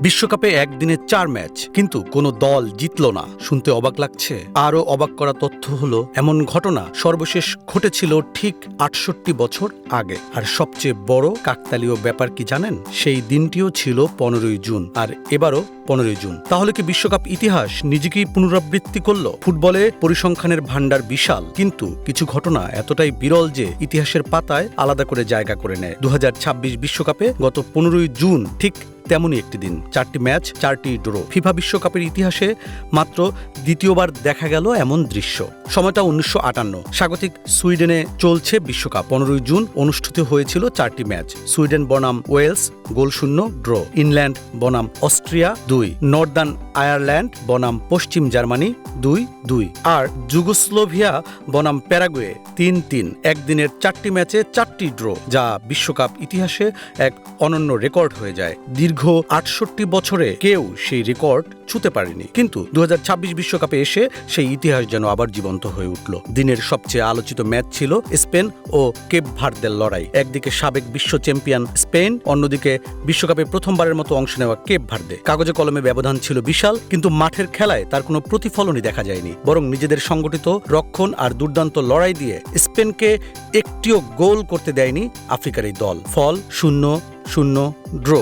বিশ্বকাপে একদিনে 4 ম্যাচ, কিন্তু কোনো দল জিতল না। শুনতে অবাক লাগছে? আরও অবাক করা তথ্য হলো, এমন ঘটনা সর্বশেষ ঘটেছিল ঠিক 68 বছর আগে। আর সবচেয়ে বড় কাকতালীয় ব্যাপার কি জানেন? সেই দিনটিও ছিল 15ই জুন, আর এবারও 15ই জুন। তাহলে কি বিশ্বকাপ ইতিহাস নিজেকেই পুনরাবৃত্তি করল? ফুটবলে পরিসংখ্যানের ভাণ্ডার বিশাল, কিন্তু কিছু ঘটনা এতটাই বিরল যে ইতিহাসের পাতায় আলাদা করে জায়গা করে নেয়। 2026 বিশ্বকাপে গত 15ই জুন ঠিক তেমনই একটি দিন, 4টি ম্যাচ, 4টি ড্র। ফিফা বিশ্বকাপের ইতিহাসে মাত্র দ্বিতীয়বার দেখা গেল এমন দৃশ্য। সময়টা 1958, স্বাগতিক সুইডেনে চলছে বিশ্বকাপ। 15ই জুন অনুষ্ঠিত হয়েছিল 4টি ম্যাচ। সুইডেন বনাম ওয়েলস গোলশূন্য ড্র, ইংল্যান্ড বনাম অস্ট্রিয়া 2, নর্দার্ন আয়ারল্যান্ড বনাম পশ্চিম জার্মানি 2-2, আর যুগোস্লোভিয়া বনাম প্যারাগুয়ে 3-3। একদিনের 4টি ম্যাচে 4টি ড্র, যা বিশ্বকাপ ইতিহাসে এক অনন্য রেকর্ড হয়ে যায়। দীর্ঘ 68 বছরে কেউ সেই রেকর্ড ছুঁতে পারেনি, কিন্তু 2026 বিশ্বকাপে এসে সেই ইতিহাস যেন আবার জীবন্ত হয়ে উঠল। দিনের সবচেয়ে আলোচিত ম্যাচ ছিল স্পেন ও কেপ ভার্দের লড়াই। একদিকে সাবেক বিশ্ব চ্যাম্পিয়ন স্পেন, অন্যদিকে বিশ্বকাপে প্রথমবারের মতো অংশ নেওয়া কেপ ভার্দে। কাগজে কলমে ব্যবধান ছিল বিশাল, কিন্তু মাঠের খেলায় তার কোনো প্রতিফলনই দেখা যায়নি। বরং নিজেদের সংগঠিত রক্ষণ আর দুর্দান্ত লড়াই দিয়ে স্পেনকে একটিও গোল করতে দেয়নি আফ্রিকার এই দল। ফল 0-0 ড্র।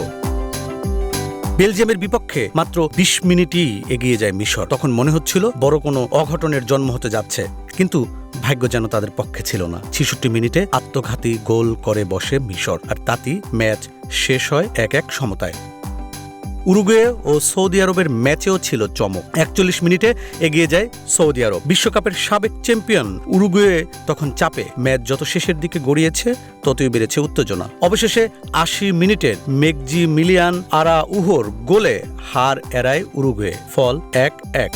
বেলজিয়ামের বিপক্ষে মাত্র 20 মিনিটই এগিয়ে যায় মিশর। তখন মনে হচ্ছিল বড় কোনো অঘটনের জন্ম হতে যাচ্ছে, কিন্তু ভাগ্য যেন তাদের পক্ষে ছিল না। 66 মিনিটে আত্মঘাতী গোল করে বসে মিশর, আর তাতেই ম্যাচ শেষ হয় 1-1 সমতায়। উরুগুয়ে ও সৌদি আরবের ম্যাচেও ছিল চমক। 41 মিনিটে এগিয়ে যায় সৌদি আরব। বিশ্বকাপের সাবেক চ্যাম্পিয়ন উরুগুয়ে তখন চাপে। ম্যাচ যত শেষের দিকে গড়িয়েছে, ততই বেড়েছে উত্তেজনা। অবশেষে 80 মিনিটের মেকজি মিলিয়ান আরাউহোর গোলে হার এড়ায় উরুগুয়ে। ফল 1-1।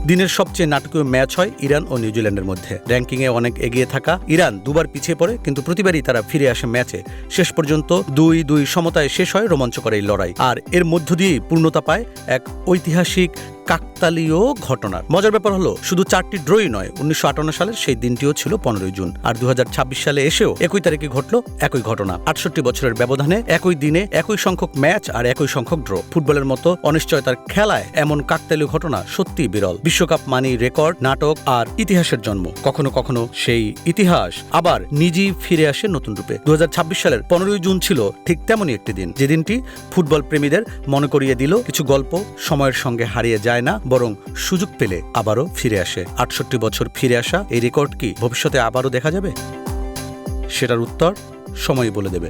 দিনের সবচেয়ে নাটকীয় ম্যাচ হয় ইরান ও নিউজিল্যান্ডের মধ্যে। র্যাঙ্কিংয়ে অনেক এগিয়ে থাকা ইরান দুবার পিছিয়ে পড়ে, কিন্তু প্রতিবারই তারা ফিরে আসে ম্যাচে। শেষ পর্যন্ত 2-2 সমতায় শেষ হয় রোমাঞ্চকর এই লড়াই, আর এর মধ্য দিয়েই পূর্ণতা পায় এক ঐতিহাসিক কাকতালীয় ঘটনার। মজার ব্যাপার হলো, শুধু 4টি ড্রই নয়, 1958 সালের সেই দিনটিও ছিল 15ই জুন। আর 2026 সালে এসেও একই তারিখে ঘটল একই ঘটনা। 68 বছরের ব্যবধানে একই দিনে একই সংখ্যক ম্যাচ আর একই সংখ্যক ড্র। ফুটবলের মতো অনিশ্চয়তার খেলায় এমন কাকতালীয় ঘটনা সত্যিই বিরল। বিশ্বকাপ মানি রেকর্ড, নাটক আর ইতিহাসের জন্ম। কখনো কখনো সেই ইতিহাস আবার নিজেই ফিরে আসে নতুন রূপে। 2026 সালের 15ই জুন ছিল ঠিক তেমনই একটি দিন, যে দিনটি ফুটবল প্রেমীদের মনে করিয়ে দিল, কিছু গল্প সময়ের সঙ্গে হারিয়ে যায় না, বরং সুযোগ পেলে আবারও ফিরে আসে। 68 বছর ফিরে আসা এই রেকর্ড কি ভবিষ্যতে আবারও দেখা যাবে? সেটার উত্তর সময়ই বলে দেবে।